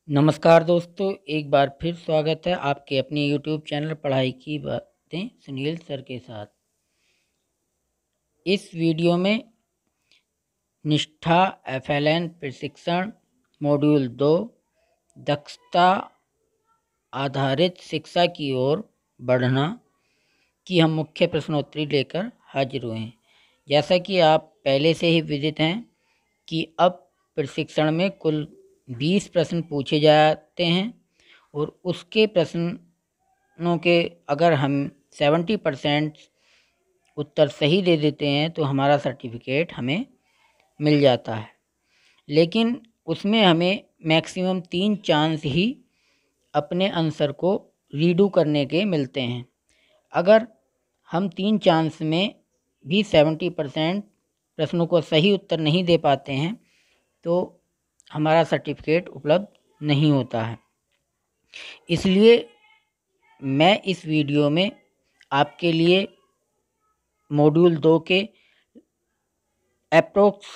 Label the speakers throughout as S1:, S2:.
S1: नमस्कार दोस्तों, एक बार फिर स्वागत है आपके अपने यूट्यूब चैनल पढ़ाई की बातें सुनील सर के साथ। इस वीडियो में निष्ठा FLN प्रशिक्षण मॉड्यूल 2 दक्षता आधारित शिक्षा की ओर बढ़ना की हम मुख्य प्रश्नोत्तरी लेकर हाजिर हुए हैं। जैसा कि आप पहले से ही विदित हैं कि अब प्रशिक्षण में कुल 20 प्रश्न पूछे जाते हैं और उसके प्रश्नों के अगर हम 70% उत्तर सही दे देते हैं तो हमारा सर्टिफिकेट हमें मिल जाता है। लेकिन उसमें हमें मैक्सिमम 3 चांस ही अपने आंसर को रीडू करने के मिलते हैं। अगर हम 3 चांस में भी 70% प्रश्नों को सही उत्तर नहीं दे पाते हैं तो हमारा सर्टिफिकेट उपलब्ध नहीं होता है। इसलिए मैं इस वीडियो में आपके लिए मॉड्यूल 2 के अप्रोक्स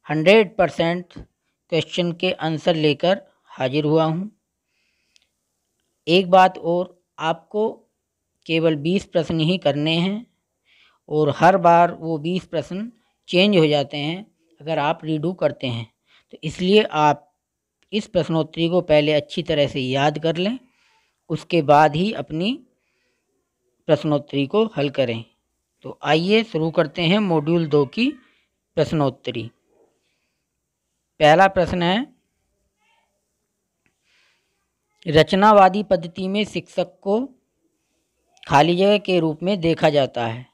S1: 100% क्वेश्चन के आंसर लेकर हाजिर हुआ हूँ। एक बात और, आपको केवल 20 प्रश्न ही करने हैं और हर बार वो 20 प्रश्न चेंज हो जाते हैं अगर आप रीडू करते हैं। तो इसलिए आप इस प्रश्नोत्तरी को पहले अच्छी तरह से याद कर लें, उसके बाद ही अपनी प्रश्नोत्तरी को हल करें। तो आइए शुरू करते हैं मॉड्यूल 2 की प्रश्नोत्तरी। पहला प्रश्न है, रचनावादी पद्धति में शिक्षक को खाली जगह के रूप में देखा जाता है।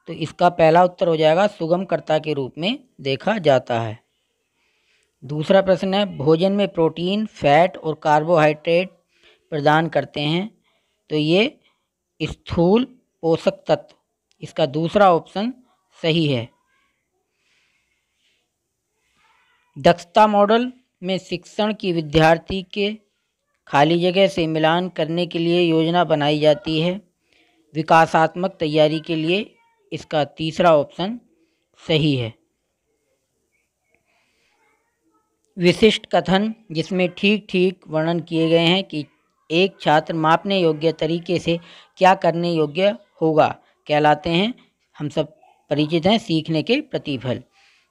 S1: तो इसका पहला उत्तर हो जाएगा सुगमकर्ता के रूप में देखा जाता है। दूसरा प्रश्न है, भोजन में प्रोटीन, फैट और कार्बोहाइड्रेट प्रदान करते हैं। तो ये स्थूल पोषक तत्व, इसका दूसरा ऑप्शन सही है। दक्षता मॉडल में शिक्षण की विद्यार्थी के खाली जगह से मिलान करने के लिए योजना बनाई जाती है। विकासात्मक तैयारी के लिए इसका तीसरा ऑप्शन सही है। विशिष्ट कथन जिसमें ठीक ठीक वर्णन किए गए हैं कि एक छात्र मापने योग्य तरीके से क्या करने योग्य होगा कहलाते हैं, हम सब परिचित हैं, सीखने के प्रतिफल।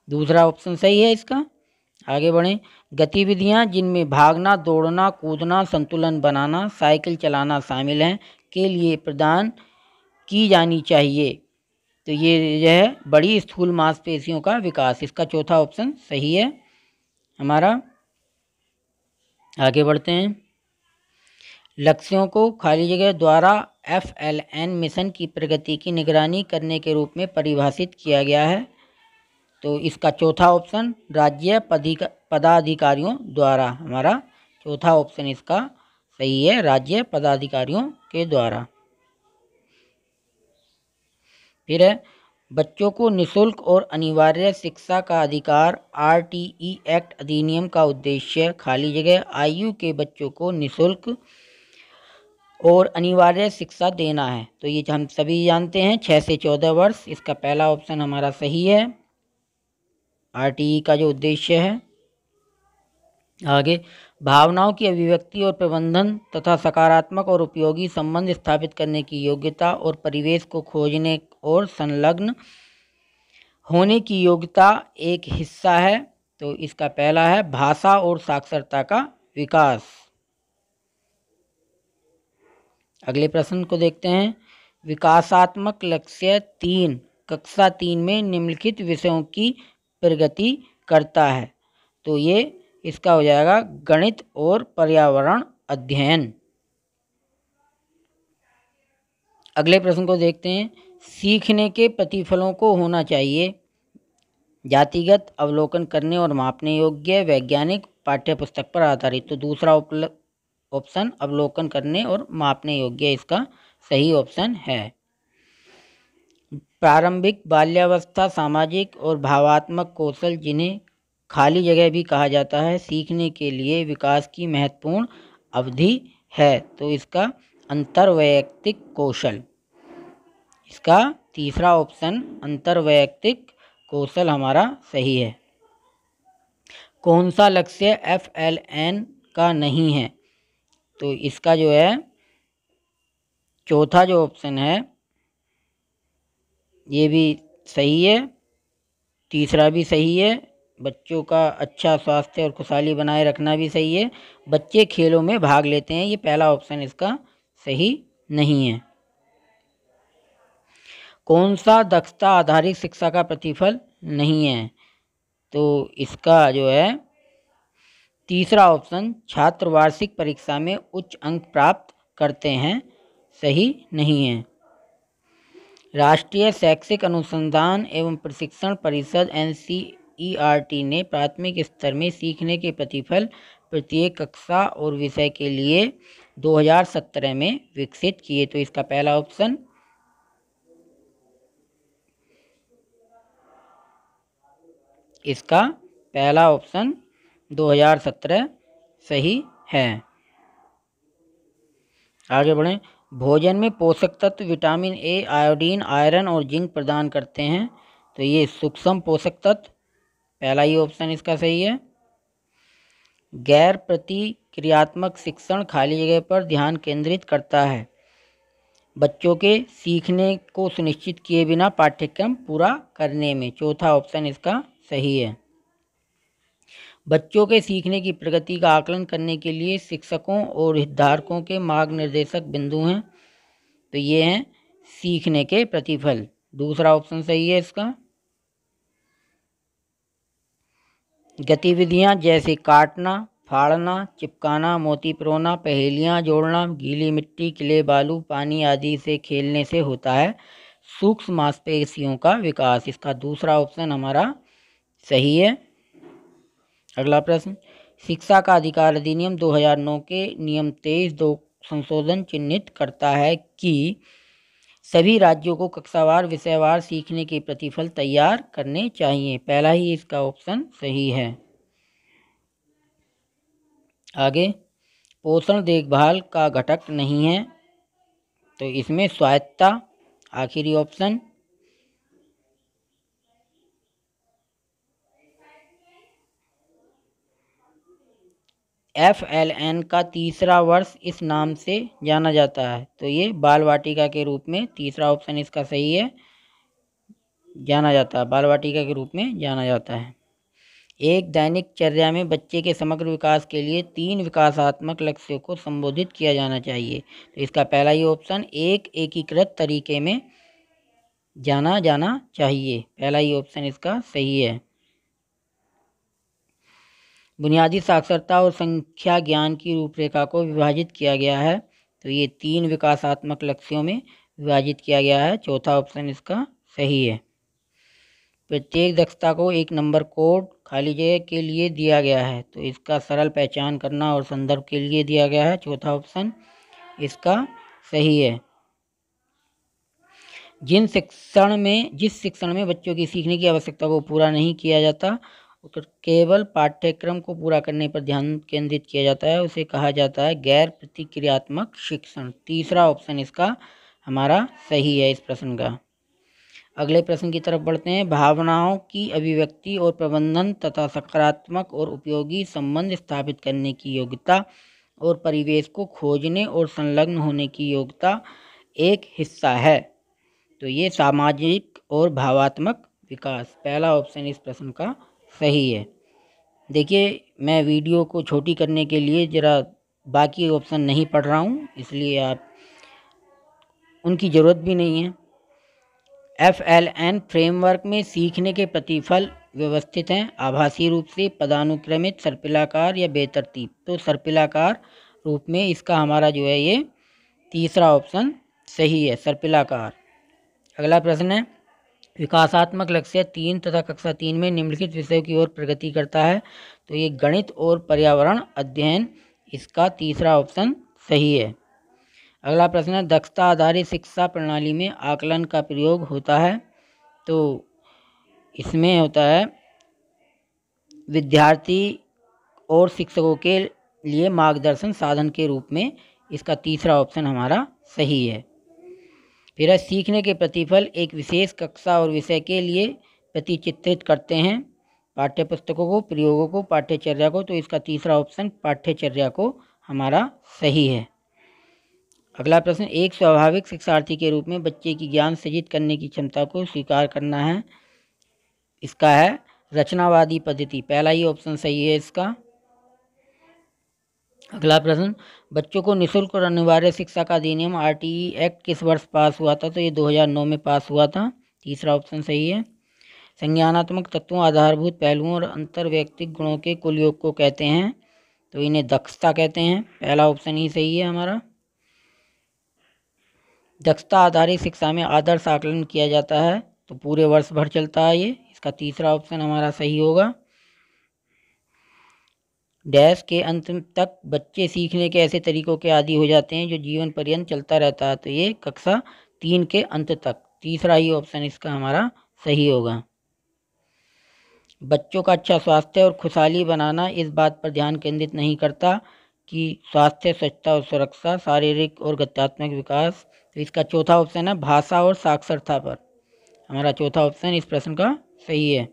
S1: दूसरा ऑप्शन सही है इसका। आगे बढ़ें। गतिविधियां जिनमें भागना, दौड़ना, कूदना, संतुलन बनाना, साइकिल चलाना शामिल हैं के लिए प्रदान की जानी चाहिए। तो ये है बड़ी स्थूल मांसपेशियों का विकास, इसका चौथा ऑप्शन सही है हमारा। आगे बढ़ते हैं। लक्ष्यों को खाली जगह द्वारा FLN मिशन की प्रगति की निगरानी करने के रूप में परिभाषित किया गया है। तो इसका चौथा ऑप्शन राज्य पदाधिकारियों द्वारा, हमारा चौथा ऑप्शन इसका सही है, राज्य पदाधिकारियों के द्वारा। फिर है, बच्चों को निःशुल्क और अनिवार्य शिक्षा का अधिकार। RTE एक्ट अधिनियम का उद्देश्य खाली जगह आयु के बच्चों को निःशुल्क और अनिवार्य शिक्षा देना है। तो ये हम सभी जानते हैं, 6 से 14 वर्ष, इसका पहला ऑप्शन हमारा सही है, RTE का जो उद्देश्य है। आगे, भावनाओं की अभिव्यक्ति और प्रबंधन तथा सकारात्मक और उपयोगी संबंध स्थापित करने की योग्यता और परिवेश को खोजने और संलग्न होने की योग्यता एक हिस्सा है। तो इसका पहला है भाषा और साक्षरता का विकास। अगले प्रश्न को देखते हैं। विकासात्मक लक्ष्य 3 कक्षा 3 में निम्नलिखित विषयों की प्रगति करता है। तो ये इसका हो जाएगा गणित और पर्यावरण अध्ययन। अगले प्रश्न को देखते हैं। सीखने के प्रतिफलों को होना चाहिए जातिगत, अवलोकन करने और मापने योग्य, वैज्ञानिक, पाठ्यपुस्तक पर आधारित। तो दूसरा ऑप्शन अवलोकन करने और मापने योग्य इसका सही ऑप्शन है। प्रारंभिक बाल्यावस्था सामाजिक और भावात्मक कौशल, जिन्हें खाली जगह भी कहा जाता है, सीखने के लिए विकास की महत्वपूर्ण अवधि है। तो इसका अंतर्वैयक्तिक कौशल, इसका तीसरा ऑप्शन अंतर्वैयक्तिक कौशल हमारा सही है। कौन सा लक्ष्य FLN का नहीं है। तो इसका जो है चौथा जो ऑप्शन है ये भी सही है, तीसरा भी सही है, बच्चों का अच्छा स्वास्थ्य और खुशहाली बनाए रखना भी सही है, बच्चे खेलों में भाग लेते हैं, ये पहला ऑप्शन इसका सही नहीं है। कौन सा दक्षता आधारित शिक्षा का प्रतिफल नहीं है? तो इसका जो है तीसरा ऑप्शन, छात्र वार्षिक परीक्षा में उच्च अंक प्राप्त करते हैं, सही नहीं है। राष्ट्रीय शैक्षिक अनुसंधान एवं प्रशिक्षण परिषद NCERT ने प्राथमिक स्तर में सीखने के प्रतिफल प्रत्येक कक्षा और विषय के लिए 2017 में विकसित किए। तो इसका पहला ऑप्शन इसका पहला ऑप्शन 2017 सही है। आगे बढ़ें। भोजन में पोषक तत्व विटामिन ए, आयोडीन, आयरन और जिंक प्रदान करते हैं, तो ये सूक्ष्म पोषक तत्व, पहला ही ऑप्शन इसका सही है। गैर प्रतिक्रियात्मक शिक्षण खाली जगह पर ध्यान केंद्रित करता है, बच्चों के सीखने को सुनिश्चित किए बिना पाठ्यक्रम पूरा करने में, चौथा ऑप्शन इसका सही है। बच्चों के सीखने की प्रगति का आकलन करने के लिए शिक्षकों और हितधारकों के मार्गनिर्देशक बिंदु हैं, तो ये हैं सीखने के प्रतिफल, दूसरा ऑप्शन सही है इसका। गतिविधियां जैसे काटना, फाड़ना, चिपकाना, मोती पिरोना, पहेलियां जोड़ना, गीली मिट्टी, क्ले, बालू, पानी आदि से खेलने से होता है सूक्ष्म मांसपेशियों का विकास, इसका दूसरा ऑप्शन हमारा सही है। अगला प्रश्न, शिक्षा का अधिकार अधिनियम 2009 के नियम 23(2) संशोधन चिन्हित करता है कि सभी राज्यों को कक्षावार विषयवार सीखने के प्रतिफल तैयार करने चाहिए, पहला ही इसका ऑप्शन सही है। आगे, पोषण देखभाल का घटक नहीं है, तो इसमें स्वायत्तता, आखिरी ऑप्शन। FLN का तीसरा वर्ष इस नाम से जाना जाता है, तो ये बाल वाटिका के रूप में, तीसरा ऑप्शन इसका सही है, जाना जाता है, बाल वाटिका के रूप में जाना जाता है। एक दैनिक चर्या में बच्चे के समग्र विकास के लिए 3 विकासात्मक लक्ष्यों को संबोधित किया जाना चाहिए, तो इसका पहला ही ऑप्शन, एक एकीकृत तरीके में जाना चाहिए, पहला ही ऑप्शन इसका सही है। बुनियादी साक्षरता और संख्या ज्ञान की रूपरेखा को विभाजित किया गया है, तो ये 3 विकासात्मक लक्ष्यों में विभाजित किया गया है, चौथा ऑप्शन इसका सही है। प्रत्येक दक्षता को एक नंबर कोड खाली जगह के लिए दिया गया है, तो इसका सरल पहचान करना और संदर्भ के लिए दिया गया है, चौथा ऑप्शन इसका सही है। जिस शिक्षण में बच्चों की सीखने की आवश्यकता को पूरा नहीं किया जाता, केवल पाठ्यक्रम को पूरा करने पर ध्यान केंद्रित किया जाता है, उसे कहा जाता है गैर प्रतिक्रियात्मक शिक्षण, तीसरा ऑप्शन इसका हमारा सही है इस प्रश्न का। अगले प्रश्न की तरफ बढ़ते हैं। भावनाओं की अभिव्यक्ति और प्रबंधन तथा सकारात्मक और उपयोगी संबंध स्थापित करने की योग्यता और परिवेश को खोजने और संलग्न होने की योग्यता एक हिस्सा है, तो ये सामाजिक और भावात्मक विकास, पहला ऑप्शन इस प्रश्न का सही है। देखिए, मैं वीडियो को छोटी करने के लिए ज़रा बाकी ऑप्शन नहीं पढ़ रहा हूँ, इसलिए आप उनकी ज़रूरत भी नहीं है। FLN फ्रेमवर्क में सीखने के प्रतिफल व्यवस्थित हैं आभासी रूप से, पदानुक्रमित, सर्पिलाकार या बेतरतीब, तो सर्पिलाकार रूप में इसका हमारा जो है ये तीसरा ऑप्शन सही है, सर्पिलाकार। अगला प्रश्न है, विकासात्मक लक्ष्य 3 तथा कक्षा 3 में निम्नलिखित विषयों की ओर प्रगति करता है, तो ये गणित और पर्यावरण अध्ययन, इसका तीसरा ऑप्शन सही है। अगला प्रश्न है, दक्षता आधारित शिक्षा प्रणाली में आकलन का प्रयोग होता है, तो इसमें होता है विद्यार्थी और शिक्षकों के लिए मार्गदर्शन साधन के रूप में, इसका तीसरा ऑप्शन हमारा सही है। फिर सीखने के प्रतिफल एक विशेष कक्षा और विषय के लिए प्रतिचित्रित करते हैं, पाठ्य पुस्तकों को, प्रयोगों को, पाठ्यचर्या को, तो इसका तीसरा ऑप्शन पाठ्यचर्या को हमारा सही है। अगला प्रश्न, एक स्वाभाविक शिक्षार्थी के रूप में बच्चे की ज्ञान सृजित करने की क्षमता को स्वीकार करना है। इसका है रचनावादी पद्धति, पहला ही ऑप्शन सही है इसका। अगला प्रश्न, बच्चों को निःशुल्क और अनिवार्य शिक्षा का अधिनियम RTE एक्ट किस वर्ष पास हुआ था? तो ये 2009 में पास हुआ था, तीसरा ऑप्शन सही है। संज्ञानात्मक तत्वों, आधारभूत पहलुओं और अंतर्वैयक्तिक गुणों के कुल योग को कहते हैं? तो इन्हें दक्षता कहते हैं, पहला ऑप्शन ही सही है हमारा। दक्षता आधारित शिक्षा में आदर्श आकलन किया जाता है, तो पूरे वर्ष भर चलता है ये, इसका तीसरा ऑप्शन हमारा सही होगा। डैश के अंत तक बच्चे सीखने के ऐसे तरीकों के आदी हो जाते हैं जो जीवन पर्यंत चलता रहता है, तो ये कक्षा 3 के अंत तक, तीसरा ही ऑप्शन इसका हमारा सही होगा। बच्चों का अच्छा स्वास्थ्य और खुशहाली बनाना इस बात पर ध्यान केंद्रित नहीं करता कि स्वास्थ्य, स्वच्छता और सुरक्षा, शारीरिक और गत्यात्मक विकास, तो इसका चौथा ऑप्शन है भाषा और साक्षरता पर, हमारा चौथा ऑप्शन इस प्रश्न का सही है।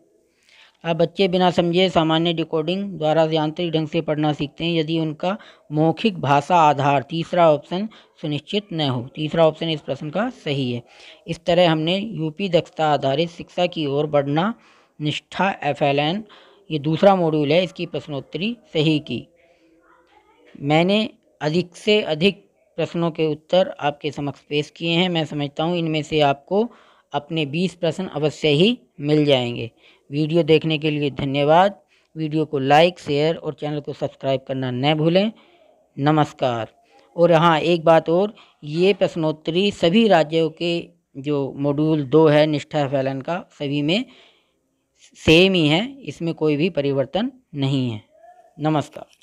S1: अब बच्चे बिना समझे सामान्य डिकोडिंग द्वारा यांत्रिक ढंग से पढ़ना सीखते हैं यदि उनका मौखिक भाषा आधार, तीसरा ऑप्शन, सुनिश्चित न हो, तीसरा ऑप्शन इस प्रश्न का सही है। इस तरह हमने यूपी दक्षता आधारित शिक्षा की ओर बढ़ना, निष्ठा FLN, ये दूसरा मॉड्यूल है, इसकी प्रश्नोत्तरी सही की। मैंने अधिक से अधिक प्रश्नों के उत्तर आपके समक्ष पेश किए हैं। मैं समझता हूँ इनमें से आपको अपने 20 प्रश्न अवश्य ही मिल जाएंगे। वीडियो देखने के लिए धन्यवाद। वीडियो को लाइक, शेयर और चैनल को सब्सक्राइब करना न भूलें। नमस्कार। और हाँ, एक बात और, ये प्रश्नोत्तरी सभी राज्यों के जो मॉड्यूल 2 है निष्ठा FLN का, सभी में सेम ही है, इसमें कोई भी परिवर्तन नहीं है। नमस्कार।